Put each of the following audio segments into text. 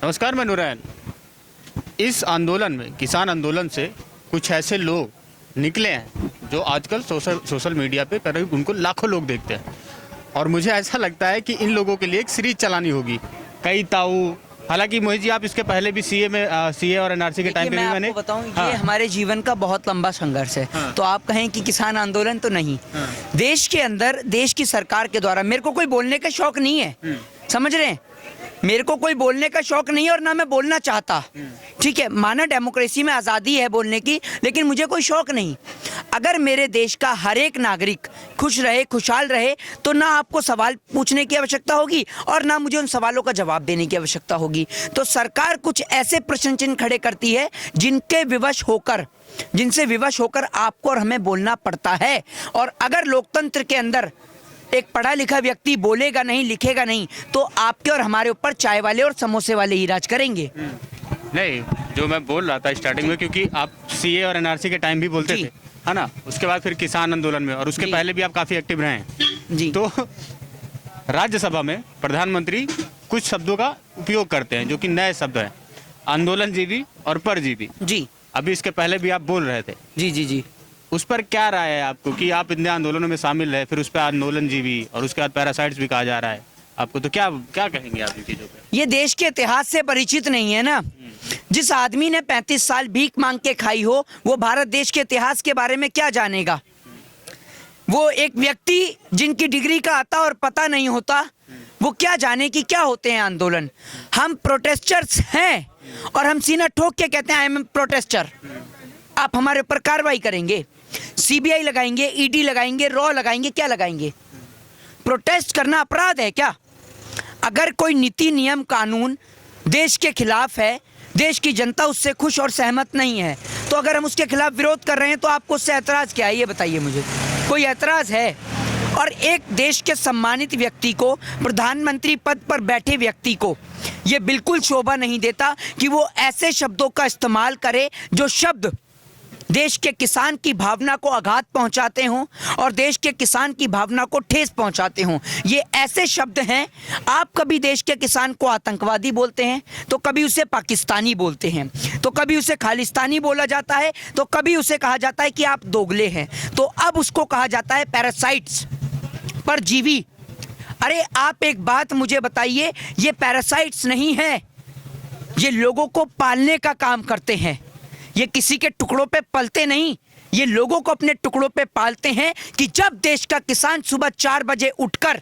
नमस्कार, मैं नूरैन। इस आंदोलन में, किसान आंदोलन से कुछ ऐसे लोग निकले हैं जो आजकल सोशल मीडिया पे करीब उनको लाखों लोग देखते हैं, और मुझे ऐसा लगता है कि इन लोगों के लिए एक सीरीज चलानी होगी। कई ताऊ, हालांकि मोहित जी आप इसके पहले भी सीए और एनआरसी के टाइम पे भी मैं मैंने आपको बताऊं, हाँ, ये हमारे जीवन का बहुत लंबा संघर्ष है। हाँ, तो आप कहें कि किसान आंदोलन तो नहीं, देश के अंदर देश की सरकार के द्वारा, मेरे को कोई बोलने का शौक नहीं है, समझ रहे हैं, मेरे को कोई बोलने का शौक नहीं है और ना मैं बोलना चाहता। ठीक है, माना डेमोक्रेसी में आज़ादी है बोलने की, लेकिन मुझे कोई शौक नहीं। अगर मेरे देश का हर एक नागरिक खुश रहे, खुशहाल रहे, तो ना आपको सवाल पूछने की आवश्यकता होगी और ना मुझे उन सवालों का जवाब देने की आवश्यकता होगी। तो सरकार कुछ ऐसे प्रश्न चिन्ह खड़े करती है जिनसे विवश होकर आपको और हमें बोलना पड़ता है। और अगर लोकतंत्र के अंदर एक पढ़ा लिखा व्यक्ति बोलेगा नहीं, लिखेगा नहीं, तो आपके और हमारे ऊपर चाय वाले और समोसे वाले ही राज करेंगे। नहीं, जो मैं बोल रहा था स्टार्टिंग में, क्योंकि आप सीए और एनआरसी के टाइम भी बोलते थे, है ना, उसके बाद फिर किसान आंदोलन में, और उसके पहले भी आप काफ़ी एक्टिव रहे हैं जी। तो राज्यसभा में प्रधानमंत्री कुछ शब्दों का उपयोग करते हैं जो कि नए शब्द हैं, आंदोलनजीवी और परजीवी जी अभी इसके पहले भी आप बोल रहे थे। जी जी जी उस पर क्या राय है आपको कि आप इतने आंदोलनों में शामिल रहे, फिर उस पर आंदोलनजीवी और उसके बाद पैरासाइट्स भी कहा जा रहा है आपको, तो क्या क्या कहेंगे आप इन चीज़ों पे? ये देश के इतिहास से परिचित नहीं है ना। जिस आदमी ने 35 साल भीख मांग के खाई हो, वो भारत देश के इतिहास के बारे में क्या जानेगा। वो एक व्यक्ति जिनकी डिग्री का आता और पता नहीं होता, वो क्या जाने कि क्या होते हैं आंदोलन। हम प्रोटेस्टर्स हैं और हम सीना ठोक के कहते हैं आई एम प्रोटेस्टर। आप हमारे ऊपर कार्रवाई करेंगे, सीबीआई लगाएंगे, ईडी लगाएंगे, रॉ लगाएंगे, क्या लगाएंगे? प्रोटेस्ट करना अपराध है क्या? अगर कोई नीति नियम कानून देश के खिलाफ है, देश की जनता उससे खुश और सहमत नहीं है, तो अगर हम उसके खिलाफ विरोध कर रहे हैं तो आपको उससे ऐतराज़ क्या है, ये बताइए मुझे। कोई ऐतराज़ है? और एक देश के सम्मानित व्यक्ति को, प्रधानमंत्री पद पर बैठे व्यक्ति को ये बिल्कुल शोभा नहीं देता कि वो ऐसे शब्दों का इस्तेमाल करे जो शब्द देश के किसान की भावना को आघात पहुंचाते हों और देश के किसान की भावना को ठेस पहुंचाते हों। ये ऐसे शब्द हैं, आप कभी देश के किसान को आतंकवादी बोलते हैं, तो कभी उसे पाकिस्तानी बोलते हैं, तो कभी उसे खालिस्तानी बोला जाता है, तो कभी उसे कहा जाता है कि आप दोगले हैं, तो अब उसको कहा जाता है पैरासाइट्स, परजीवी। अरे आप एक बात मुझे बताइए, ये पैरासाइट्स नहीं है, ये लोगों को पालने का काम करते हैं। ये किसी के टुकड़ों पे पलते नहीं, ये लोगों को अपने टुकड़ों पे पालते हैं कि जब देश का किसान सुबह 4 बजे उठकर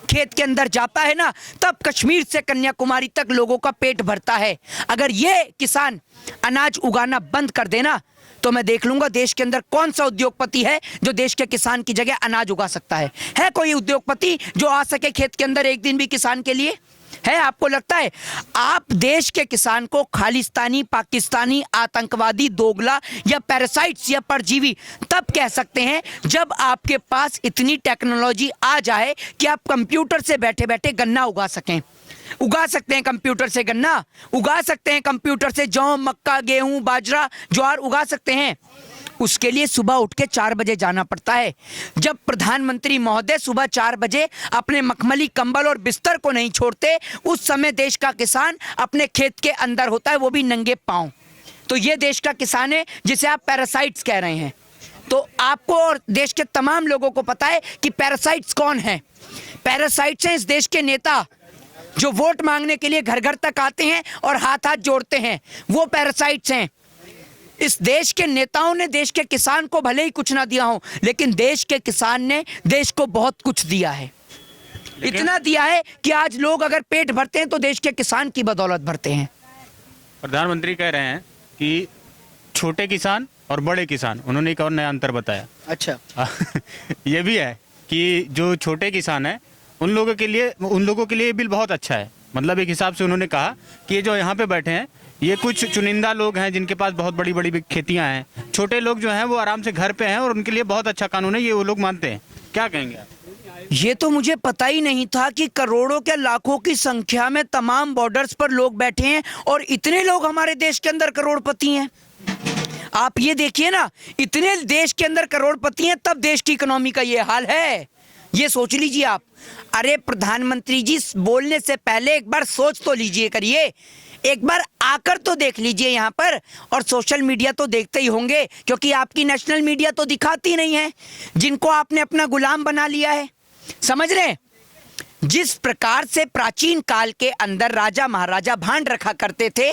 खेत के अंदर जाता है ना, तब कश्मीर से कन्याकुमारी तक लोगों का पेट भरता है। अगर ये किसान अनाज उगाना बंद कर देना, तो मैं देख लूंगा देश के अंदर कौन सा उद्योगपति है जो देश के किसान की जगह अनाज उगा सकता है। है कोई उद्योगपति जो आ सके खेत के अंदर एक दिन भी किसान के लिए? है? आपको लगता है आप देश के किसान को खालिस्तानी, पाकिस्तानी, आतंकवादी, दोगला या पैरासाइट्स या परजीवी तब कह सकते हैं जब आपके पास इतनी टेक्नोलॉजी आ जाए कि आप कंप्यूटर से बैठे बैठे गन्ना उगा सकें। उगा सकते हैं कंप्यूटर से गन्ना, उगा सकते हैं कंप्यूटर से जौ, मक्का, गेहूं, बाजरा, ज्वार उगा सकते हैं। उसके लिए सुबह उठ के 4 बजे जाना पड़ता है। जब प्रधानमंत्री महोदय सुबह 4 बजे अपने मखमली कंबल और बिस्तर को नहीं छोड़ते, उस समय देश का किसान अपने खेत के अंदर होता है, वो भी नंगे पांव। तो ये देश का किसान है जिसे आप पैरासाइट्स कह रहे हैं। तो आपको और देश के तमाम लोगों को पता है कि पैरासाइट्स कौन है। पैरासाइट्स हैं इस देश के नेता जो वोट मांगने के लिए घर घर तक आते हैं और हाथ हाथ जोड़ते हैं, वो पैरासाइट्स हैं। इस देश के नेताओं ने देश के किसान को भले ही कुछ ना दिया हो, लेकिन देश के किसान ने देश को बहुत कुछ दिया है। इतना दिया है कि आज लोग अगर पेट भरते हैं तो देश के किसान की बदौलत भरते हैं। प्रधानमंत्री कह रहे हैं कि छोटे किसान और बड़े किसान, उन्होंने एक और नया अंतर बताया। अच्छा ये भी है कि जो छोटे किसान हैं उन लोगों के लिए ये बिल बहुत अच्छा है। मतलब एक हिसाब से उन्होंने कहा कि ये जो यहाँ पे बैठे हैं, ये कुछ चुनिंदा लोग हैं जिनके पास बहुत बड़ी बड़ी खेतियाँ हैं। छोटे लोग जो हैं वो आराम से घर पे हैं और उनके लिए बहुत अच्छा कानून है, ये वो लोग मानते हैं। क्या कहेंगे आप? ये तो मुझे पता ही नहीं था कि करोड़ों के लाखों की संख्या में तमाम बॉर्डर्स पर लोग बैठे हैं और इतने लोग हमारे देश के अंदर करोड़पति हैं। आप ये देखिए ना, इतने देश के अंदर करोड़पति हैं, तब देश की इकोनॉमी का ये हाल है। ये सोच लीजिए आप। अरे प्रधानमंत्री जी, बोलने से पहले एक बार सोच तो लीजिए करिए, एक बार आकर तो देख लीजिए यहाँ पर। और सोशल मीडिया तो देखते ही होंगे, क्योंकि आपकी नेशनल मीडिया तो दिखाती नहीं है, जिनको आपने अपना गुलाम बना लिया है। समझ रहे हैं? जिस प्रकार से प्राचीन काल के अंदर राजा महाराजा भांड रखा करते थे,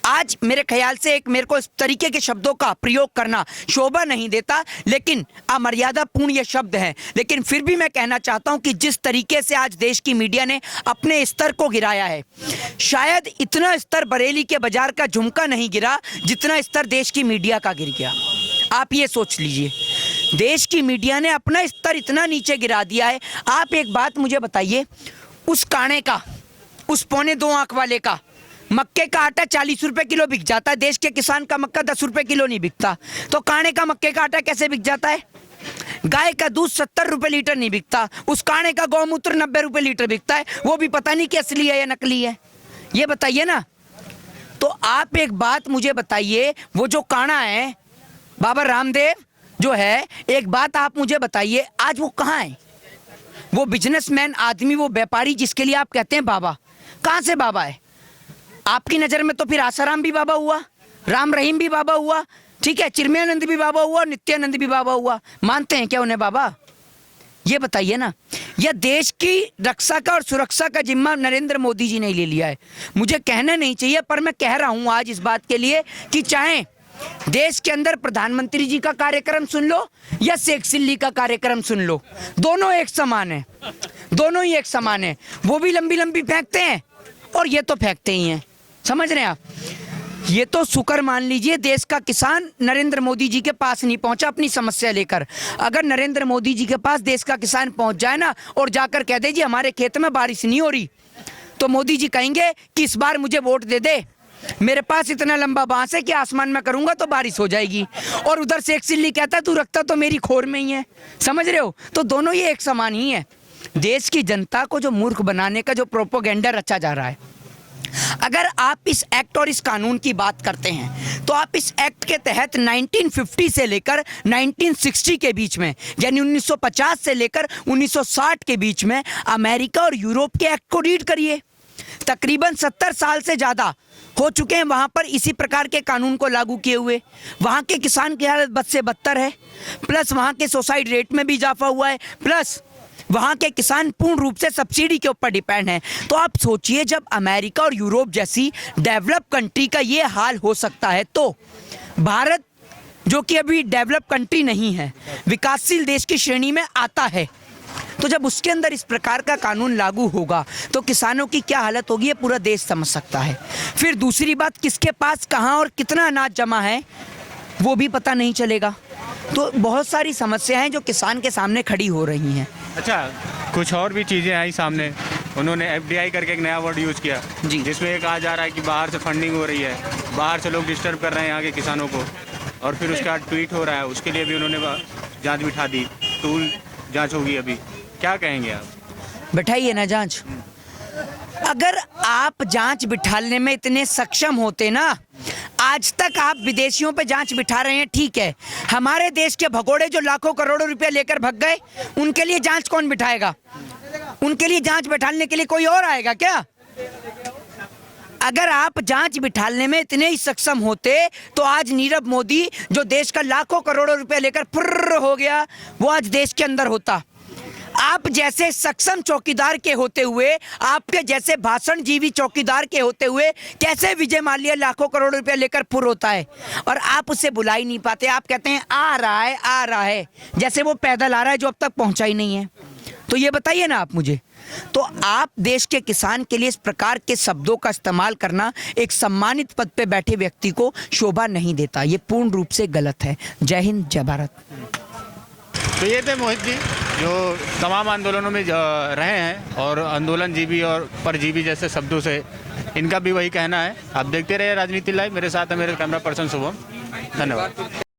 आज मेरे ख्याल से मेरे को इस तरीके के शब्दों का प्रयोग करना शोभा नहीं देता, लेकिन अमर्यादापूर्ण ये शब्द है। लेकिन फिर भी मैं कहना चाहता हूं कि जिस तरीके से आज देश की मीडिया ने अपने स्तर को गिराया है, शायद इतना स्तर बरेली के बाजार का झुमका नहीं गिरा जितना स्तर देश की मीडिया का गिर गया। आप ये सोच लीजिए, देश की मीडिया ने अपना स्तर इतना नीचे गिरा दिया है। आप एक बात मुझे बताइए, उस काणे का, उस 2.25 आंख वाले का मक्के का आटा 40 रुपए किलो बिक जाता है, देश के किसान का मक्का 10 रुपए किलो नहीं बिकता। तो काणे का मक्के का आटा कैसे बिक जाता है? गाय का दूध 70 रुपए लीटर नहीं बिकता, उस काणे का गौमूत्र 90 रुपए लीटर बिकता है। वो भी पता नहीं कि असली है या नकली है, ये बताइए ना। तो आप एक बात मुझे बताइए, वो जो काणा है बाबा रामदेव जो है, एक बात आप मुझे बताइए, आज वो कहाँ है? वो बिजनेसमैन आदमी, वो व्यापारी जिसके लिए आप कहते हैं बाबा, कहाँ से बाबा है? आपकी नज़र में तो फिर आसाराम भी बाबा हुआ, राम रहीम भी बाबा हुआ, ठीक है, चिन्मयानंद भी बाबा हुआ, नित्यानंद भी बाबा हुआ। मानते हैं क्या उन्हें बाबा? ये बताइए ना। यह देश की रक्षा का और सुरक्षा का जिम्मा नरेंद्र मोदी जी ने ले लिया है। मुझे कहना नहीं चाहिए, पर मैं कह रहा हूं आज इस बात के लिए कि चाहे देश के अंदर प्रधानमंत्री जी का कार्यक्रम सुन लो या शेख सिल्ली का कार्यक्रम सुन लो, दोनों एक समान है, दोनों ही एक समान है। वो भी लंबी लंबी फेंकते हैं और ये तो फेंकते ही हैं। समझ रहे हैं आप? ये तो शुक्र मान लीजिए देश का किसान नरेंद्र मोदी जी के पास नहीं पहुंचा अपनी समस्या लेकर। अगर नरेंद्र मोदी जी के पास देश का किसान पहुंच जाए ना और जाकर कह दे जी हमारे खेत में बारिश नहीं हो रही, तो मोदी जी कहेंगे कि इस बार मुझे वोट दे दे, मेरे पास इतना लंबा बांस है कि आसमान में करूंगा तो बारिश हो जाएगी। और उधर शेख सिल्ली कहता है तू रखता तो मेरी खोर में ही है। समझ रहे हो? तो दोनों ये एक समान ही है। देश की जनता को जो मूर्ख बनाने का जो प्रोपोगेंडा रचा जा रहा है, अगर आप इस एक्ट और इस कानून की बात करते हैं तो आप इस एक्ट के तहत 1950 से लेकर 1960 के बीच में, यानी 1950 से लेकर 1960 के बीच में अमेरिका और यूरोप के एक्ट को रीड करिए। तकरीबन 70 साल से ज़्यादा हो चुके हैं वहाँ पर इसी प्रकार के कानून को लागू किए हुए। वहाँ के किसान की हालत बद से बदतर है, प्लस वहाँ के सुसाइड रेट में भी इजाफा हुआ है, प्लस वहाँ के किसान पूर्ण रूप से सब्सिडी के ऊपर डिपेंड हैं। तो आप सोचिए, जब अमेरिका और यूरोप जैसी डेवलप कंट्री का ये हाल हो सकता है, तो भारत जो कि अभी डेवलप कंट्री नहीं है, विकासशील देश की श्रेणी में आता है, तो जब उसके अंदर इस प्रकार का कानून लागू होगा तो किसानों की क्या हालत होगी, ये पूरा देश समझ सकता है। फिर दूसरी बात, किसके पास कहाँ और कितना अनाज जमा है वो भी पता नहीं चलेगा। तो बहुत सारी समस्याएं हैं जो किसान के सामने खड़ी हो रही हैं। अच्छा, कुछ और भी चीज़ें आई सामने। उन्होंने FDI करके एक नया वर्ड यूज़ किया जी, जिसमें ये कहा जा रहा है कि बाहर से फंडिंग हो रही है, बाहर से लोग डिस्टर्ब कर रहे हैं यहाँ के किसानों को, और फिर उसके बाद ट्वीट हो रहा है, उसके लिए भी उन्होंने जांच बिठा दी, टूल जांच होगी। अभी क्या कहेंगे आप? बैठाइए ना जांच। अगर आप जांच बिठाने में इतने सक्षम होते ना, आज तक आप विदेशियों पे जांच बिठा रहे हैं, ठीक है, हमारे देश के भगोड़े जो लाखों करोड़ों रुपए लेकर भग गए, उनके लिए जांच कौन बिठाएगा? उनके लिए जांच बिठाने के लिए कोई और आएगा क्या? अगर आप जांच बिठाने में इतने ही सक्षम होते तो आज नीरव मोदी जो देश का लाखों करोड़ों रुपए लेकर फुर्र हो गया, वो आज देश के अंदर होता। आप जैसे सक्षम चौकीदार के होते हुए, आपके जैसे भाषण जीवी चौकीदार के होते हुए कैसे विजय माल्या लाखों करोड़ रुपया लेकर फुर होता है और आप उसे बुला ही नहीं पाते। आप कहते हैं आ रहा है, जैसे वो पैदल आ रहा है जो अब तक पहुंचा ही नहीं है। तो ये बताइए ना आप मुझे। तो आप देश के किसान के लिए इस प्रकार के शब्दों का इस्तेमाल करना एक सम्मानित पद पे बैठे व्यक्ति को शोभा नहीं देता। ये पूर्ण रूप से गलत है। जय हिंद, जय भारत। तो ये थे मोहित जी जो तमाम आंदोलनों में रहे हैं और आंदोलन जीवी और परजीवी जैसे शब्दों से इनका भी वही कहना है। आप देखते रहिए राजनीति लाइव। मेरे साथ है मेरे कैमरा पर्सन शुभम। धन्यवाद।